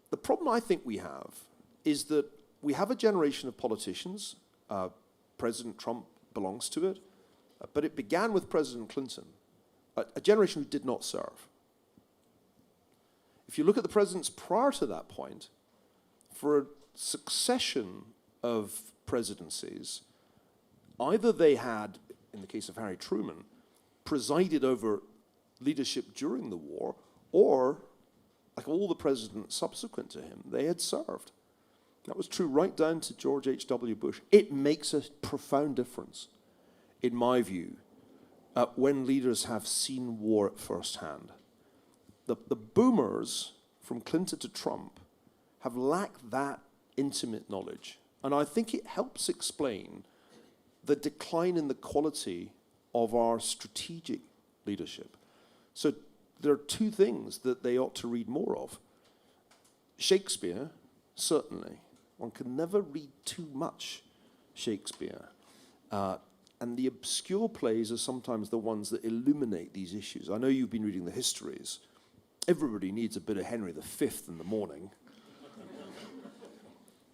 The problem I think we have is that we have a generation of politicians, President Trump belongs to it, but it began with President Clinton, a generation who did not serve. If you look at the presidents prior to that point, for a succession of presidencies, either they had, in the case of Harry Truman, presided over leadership during the war, or, like all the presidents subsequent to him, they had served. That was true right down to George H.W. Bush. It makes a profound difference, in my view, when leaders have seen war at first hand. The boomers, from Clinton to Trump, have lacked that intimate knowledge. And I think it helps explain the decline in the quality of our strategic leadership. So there are two things that they ought to read more of. Shakespeare, certainly. One can never read too much Shakespeare. And the obscure plays are sometimes the ones that illuminate these issues. I know you've been reading the histories. Everybody needs a bit of Henry V in the morning.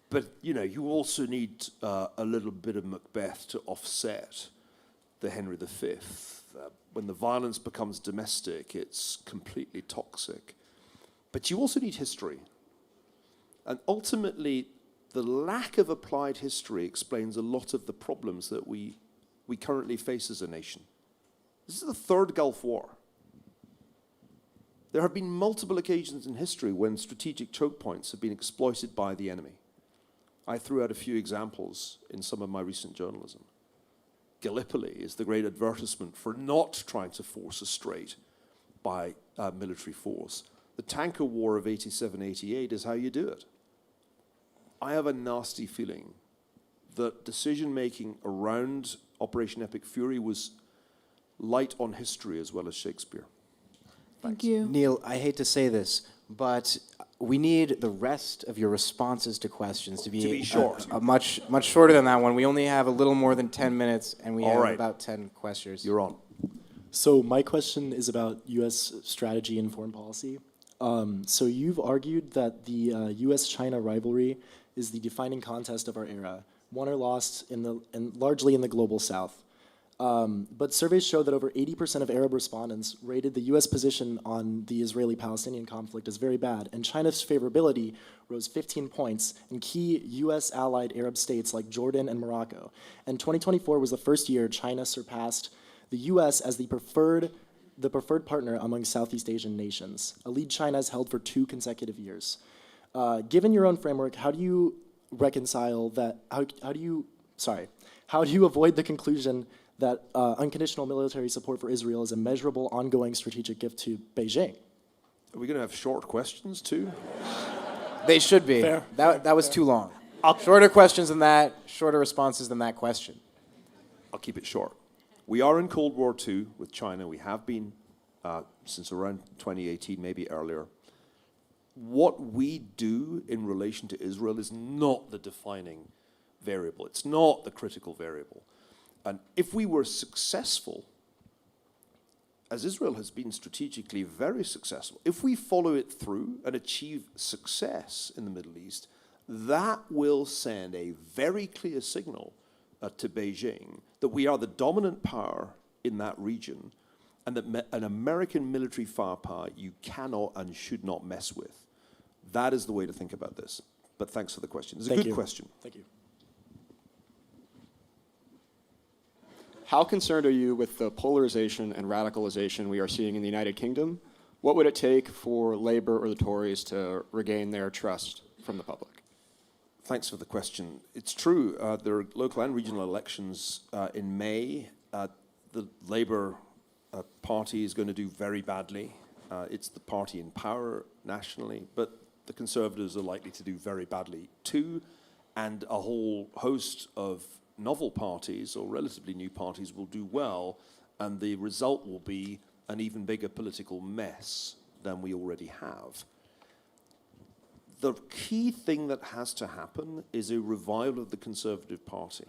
But, you know, you also need a little bit of Macbeth to offset the Henry V. When the violence becomes domestic, it's completely toxic. But you also need history. And ultimately, the lack of applied history explains a lot of the problems that we currently face as a nation. This is the third Gulf War. There have been multiple occasions in history when strategic choke points have been exploited by the enemy. I threw out a few examples in some of my recent journalism. Gallipoli is the great advertisement for not trying to force a strait by military force. The tanker war of 87-88 is how you do it. I have a nasty feeling that decision-making around Operation Epic Fury was light on history as well as Shakespeare. Thank you. Neil, I hate to say this, but we need the rest of your responses to questions to be short. Much shorter than that one. We only have a little more than 10 minutes, and we have about 10 questions. You're on. So my question is about U.S. strategy and foreign policy. So you've argued that the U.S.-China rivalry is the defining contest of our era, won or lost largely in the global south. But surveys show that over 80% of Arab respondents rated the U.S. position on the Israeli-Palestinian conflict as very bad, and China's favorability rose 15 points in key U.S. allied Arab states like Jordan and Morocco. And 2024 was the first year China surpassed the U.S. as the preferred partner among Southeast Asian nations, a lead China has held for 2 consecutive years. Given your own framework, how do you reconcile that? How do you avoid the conclusion that unconditional military support for Israel is a measurable, ongoing strategic gift to Beijing? Are we going to have short questions too? They should be. Fair. That was too long. Shorter questions than that, shorter responses than that question. I'll keep it short. We are in Cold War II with China. We have been since around 2018, maybe earlier. What we do in relation to Israel is not the defining variable. It's not the critical variable. And if we were successful, as Israel has been strategically very successful, if we follow it through and achieve success in the Middle East, that will send a very clear signal to Beijing that we are the dominant power in that region and that an American military firepower you cannot and should not mess with. That is the way to think about this. But thanks for the question. It's a good question. Thank you. How concerned are you with the polarization and radicalization we are seeing in the United Kingdom, What would it take for Labour or the Tories to regain their trust from the public? Thanks for the question. It's true, there are local and regional elections in May. The Labour Party is going to do very badly. It's the party in power nationally, but the Conservatives are likely to do very badly too, and a whole host of novel parties or relatively new parties will do well, and the result will be an even bigger political mess than we already have. The key thing that has to happen is a revival of the Conservative Party.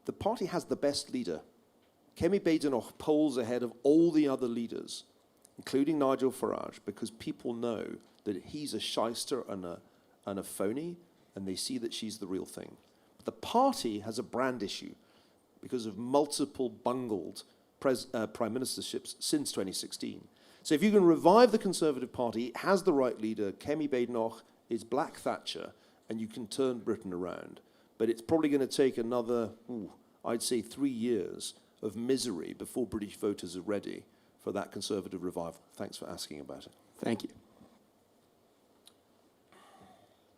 The party has the best leader. Kemi Badenoch polls ahead of all the other leaders, including Nigel Farage, because people know that he's a shyster and a phony, and they see that she's the real thing. But the party has a brand issue because of multiple bungled prime ministerships since 2016. So if you can revive the Conservative Party, it has the right leader, Kemi Badenoch is Black Thatcher, and you can turn Britain around. But it's probably going to take another, I'd say 3 years of misery before British voters are ready for that Conservative revival. Thanks for asking about it. Thank you.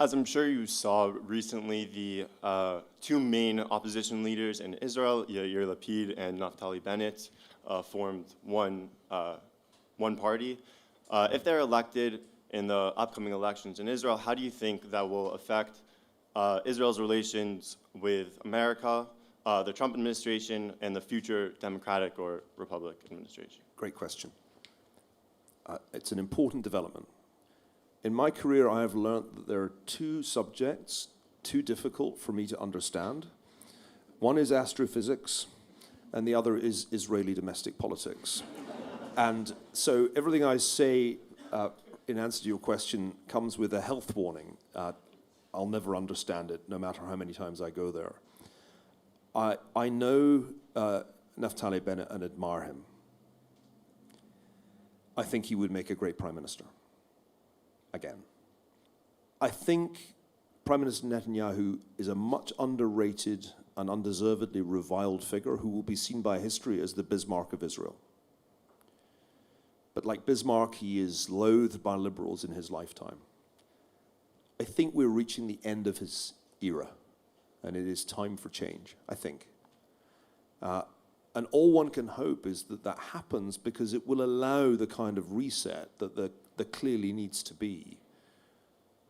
As I'm sure you saw recently, the two main opposition leaders in Israel, Yair Lapid and Naftali Bennett, formed one party. If they're elected in the upcoming elections in Israel, how do you think that will affect Israel's relations with America, the Trump administration, and the future Democratic or Republican administration? Great question. It's an important development. In my career, I have learned that there are two subjects too difficult for me to understand. One is astrophysics, and the other is Israeli domestic politics. And so everything I say in answer to your question comes with a health warning. I'll never understand it, no matter how many times I go there. I know Naftali Bennett and admire him. I think he would make a great prime minister. Again. I think Prime Minister Netanyahu is a much underrated and undeservedly reviled figure who will be seen by history as the Bismarck of Israel. But like Bismarck, he is loathed by liberals in his lifetime. I think we're reaching the end of his era, and it is time for change, I think. And all one can hope is that that happens because it will allow the kind of reset that there clearly needs to be.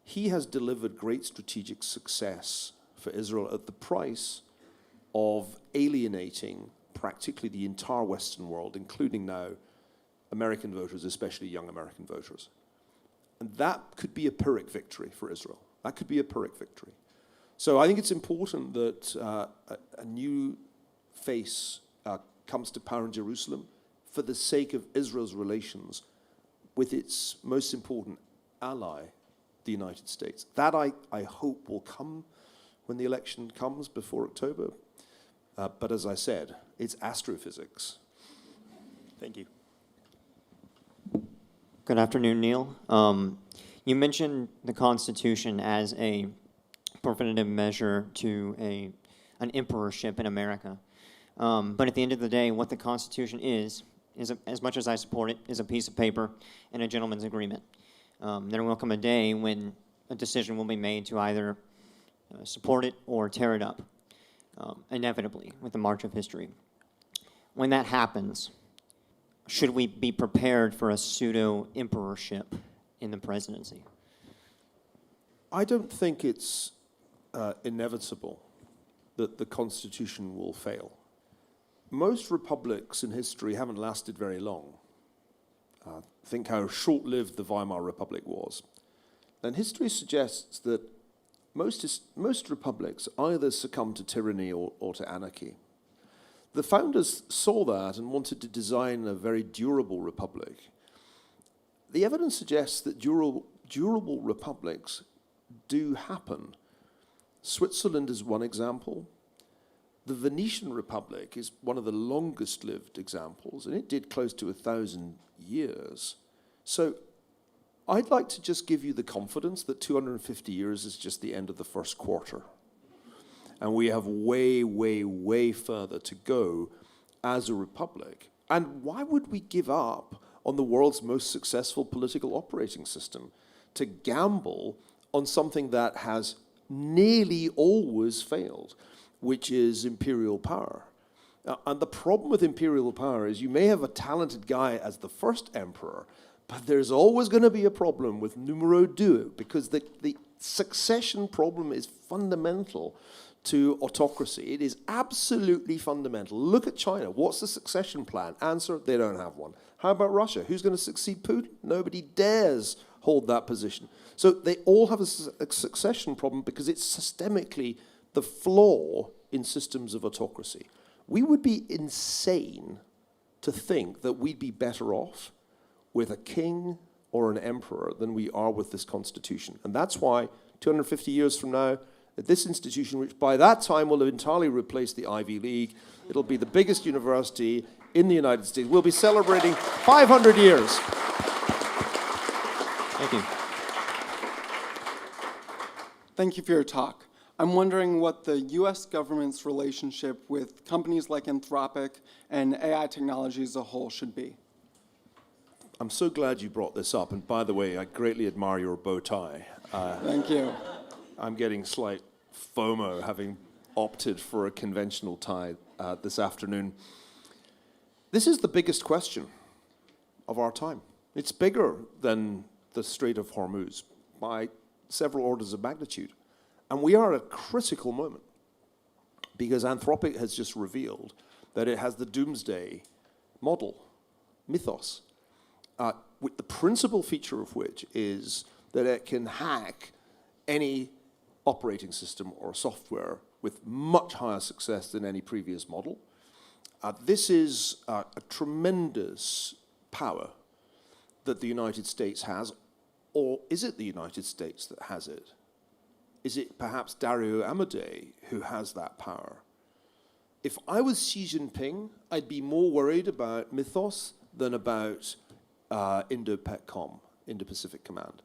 He has delivered great strategic success for Israel at the price of alienating practically the entire Western world, including now American voters, especially young American voters. And that could be a Pyrrhic victory for Israel. That could be a Pyrrhic victory. So I think it's important that a new face comes to power in Jerusalem for the sake of Israel's relations with its most important ally, the United States. That I hope will come when the election comes before October. But as I said, it's astrophysics. Thank you. Good afternoon, Neil. You mentioned the Constitution as a preventative measure to an emperorship in America. But at the end of the day, what the Constitution is as much as I support it, is a piece of paper and a gentleman's agreement. There will come a day when a decision will be made to either support it or tear it up, inevitably, with the march of history. When that happens, should we be prepared for a pseudo-emperorship in the presidency? I don't think it's inevitable that the Constitution will fail. Most republics in history haven't lasted very long. Think how short-lived the Weimar Republic was. And history suggests that most republics either succumb to tyranny or to anarchy. The founders saw that and wanted to design a very durable republic. The evidence suggests that durable republics do happen. Switzerland is one example. The Venetian Republic is one of the longest-lived examples, and it did close to 1,000 years. So I'd like to just give you the confidence that 250 years is just the end of the first quarter. And we have way, way, way further to go as a republic. And why would we give up on the world's most successful political operating system, to gamble on something that has nearly always failed, which is imperial power. And the problem with imperial power is you may have a talented guy as the first emperor, but there's always going to be a problem with numero deux, because the succession problem is fundamental to autocracy. It is absolutely fundamental. Look at China. What's the succession plan? Answer, they don't have one. How about Russia? Who's going to succeed Putin? Nobody dares hold that position. So they all have a succession problem because it's systemically the flaw in systems of autocracy. We would be insane to think that we'd be better off with a king or an emperor than we are with this constitution. And that's why 250 years from now, at this institution, which by that time will have entirely replaced the Ivy League, it'll be the biggest university in the United States. We'll be celebrating 500 years. Thank you. Thank you for your talk. I'm wondering what the US government's relationship with companies like Anthropic and AI technology as a whole should be. I'm so glad you brought this up. And by the way, I greatly admire your bow tie. Thank you. I'm getting slight FOMO having opted for a conventional tie this afternoon. This is the biggest question of our time. It's bigger than the Strait of Hormuz by several orders of magnitude. And we are at a critical moment because Anthropic has just revealed that it has the doomsday model, mythos, with the principal feature of which is that it can hack any operating system or software with much higher success than any previous model. This is a tremendous power that the United States has, or is it the United States that has it? Is it perhaps Dario Amodei who has that power? If I was Xi Jinping, I'd be more worried about Mythos than about Indo-PACOM, Indo-Pacific Command.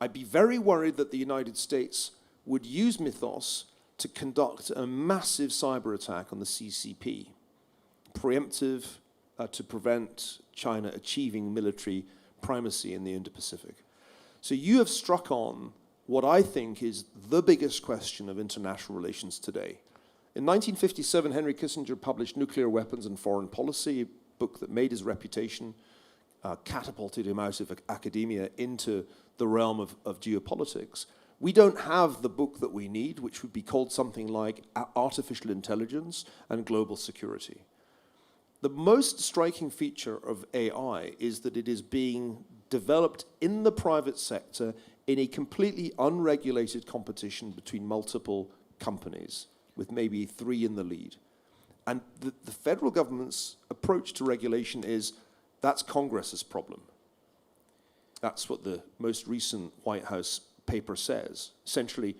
I'd be very worried that the United States would use Mythos to conduct a massive cyber attack on the CCP, preemptive to prevent China achieving military primacy in the Indo-Pacific. So you have struck on what I think is the biggest question of international relations today. In 1957, Henry Kissinger published Nuclear Weapons and Foreign Policy, a book that made his reputation, catapulted him out of academia into the realm of geopolitics. We don't have the book that we need, which would be called something like Artificial Intelligence and Global Security. The most striking feature of AI is that it is being developed in the private sector in a completely unregulated competition between multiple companies, with maybe 3 in the lead. And the federal government's approach to regulation is, that's Congress's problem. That's what the most recent White House paper says. Essentially,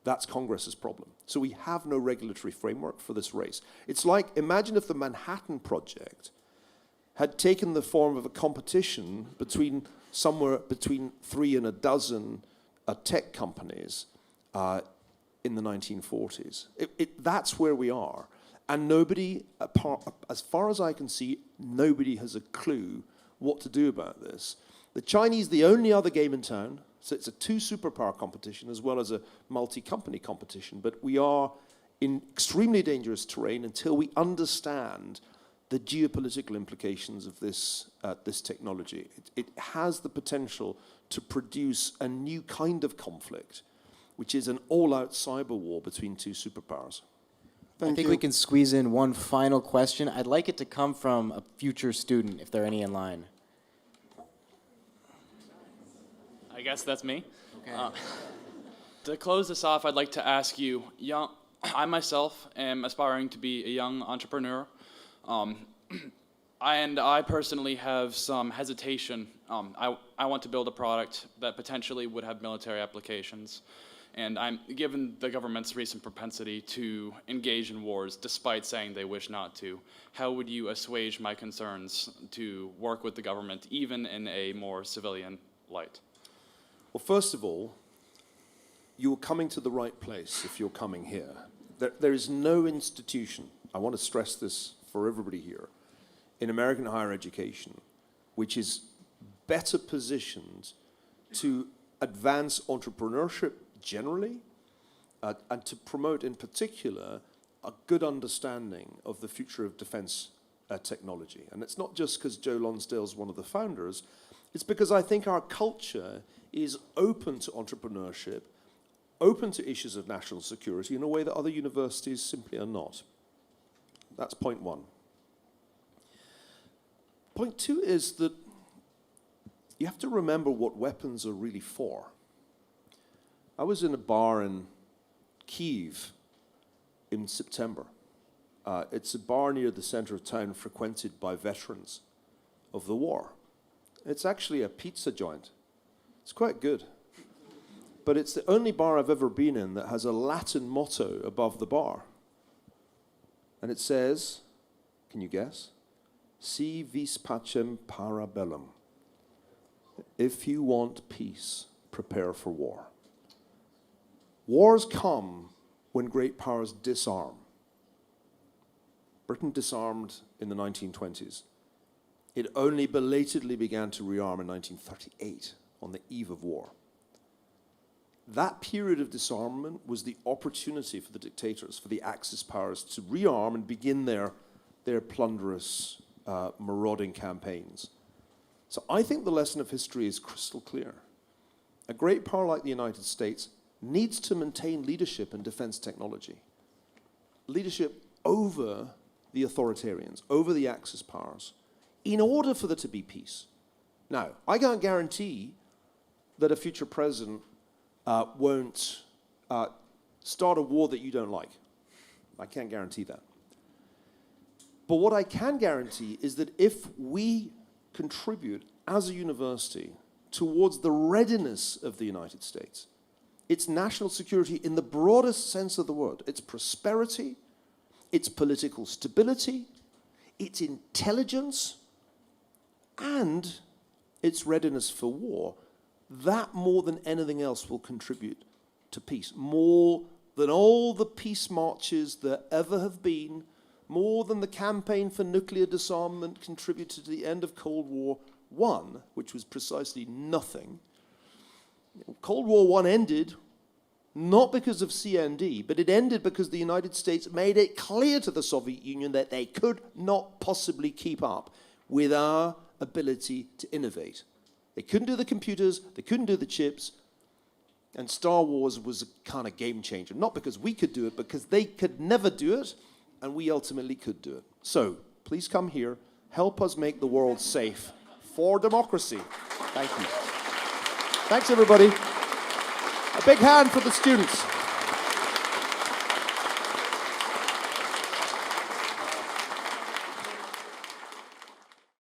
that's Congress's problem. So we have no regulatory framework for this race. It's like, imagine if the Manhattan Project had taken the form of a competition between somewhere between 3 and a dozen tech companies in the 1940s. That's where we are. And nobody, as far as I can see, nobody has a clue what to do about this. The Chinese, the only other game in town, so it's a 2 superpower competition as well as a multi-company competition, but we are in extremely dangerous terrain until we understand the geopolitical implications of this technology. It has the potential to produce a new kind of conflict, which is an all-out cyber war between 2 superpowers. I think we can squeeze in one final question. I'd like it to come from a future student, if there are any in line. I guess that's me. Okay. To close this off, I'd like to ask you, I myself am aspiring to be a young entrepreneur. And I personally have some hesitation. I want to build a product that potentially would have military applications. And given the government's recent propensity to engage in wars, despite saying they wish not to, how would you assuage my concerns to work with the government, even in a more civilian light? Well, first of all, you're coming to the right place if you're coming here. There is no institution, I want to stress this for everybody here, in American higher education, which is better positioned to advance entrepreneurship generally and to promote in particular a good understanding of the future of defense technology. And it's not just because Joe Lonsdale's one of the founders, it's because I think our culture is open to entrepreneurship, open to issues of national security in a way that other universities simply are not. That's point one. Point two is that you have to remember what weapons are really for. I was in a bar in Kyiv in September. It's a bar near the center of town frequented by veterans of the war. It's actually a pizza joint. It's quite good. But it's the only bar I've ever been in that has a Latin motto above the bar. And it says, can you guess? Si vis pacem para bellum. If you want peace, prepare for war. Wars come when great powers disarm. Britain disarmed in the 1920s. It only belatedly began to rearm in 1938, on the eve of war. That period of disarmament was the opportunity for the dictators, for the Axis powers, to rearm and begin their plunderous, marauding campaigns. So I think the lesson of history is crystal clear. A great power like the United States needs to maintain leadership in defense technology. Leadership over the authoritarians, over the Axis powers, in order for there to be peace. Now, I can't guarantee that a future president won't start a war that you don't like. I can't guarantee that. But what I can guarantee is that if we contribute as a university towards the readiness of the United States, its national security in the broadest sense of the word, its prosperity, its political stability, its intelligence, and its readiness for war, that more than anything else will contribute to peace. More than all the peace marches that ever have been, more than the campaign for nuclear disarmament contributed to the end of Cold War I, which was precisely nothing. Cold War I ended not because of CND, but it ended because the United States made it clear to the Soviet Union that they could not possibly keep up with our ability to innovate. They couldn't do the computers, they couldn't do the chips, and Star Wars was a kind of game changer. Not because we could do it, because they could never do it, and we ultimately could do it. So, please come here, help us make the world safe for democracy. Thank you. Thanks, everybody. A big hand for the students.